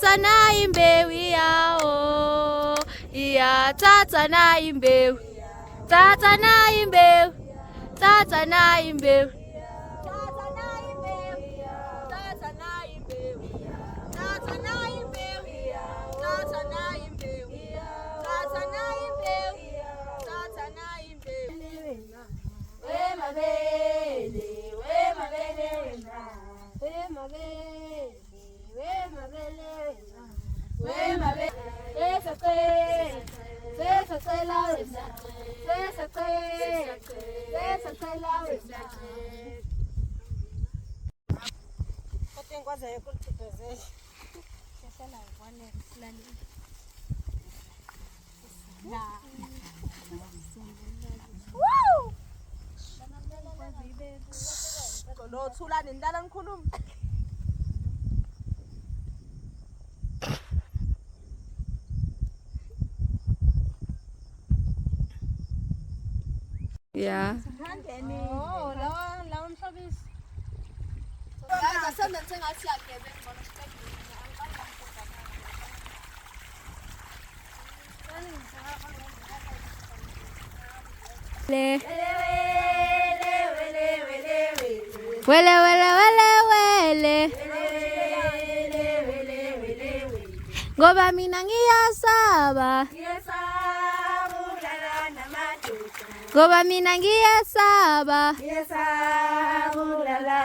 Tata na imbewu yao, iya tata na imbewu, tata na imbewu, tata na imbewu, tata na imbewu, tata na imbewu, tata na imbewu, tata na imbewu, tata na imbewu, tata na imbewu. We mabele, we mabele wena, we mabele, we mabele wena, we mabele. Sesa la wena, sesa la wena. Kutengwaza yokuthezela. Sesa la wena silani. Woo! Lo thula nendala ngikhuluma. Yeah. Oh, lawa mhlobisi. Ngaza sanda sengathi yakebe ngibona Wele wele wele wele ngoba mina ngiyasaba ngoba mina ngiyasaba Ngiyasaba ukulala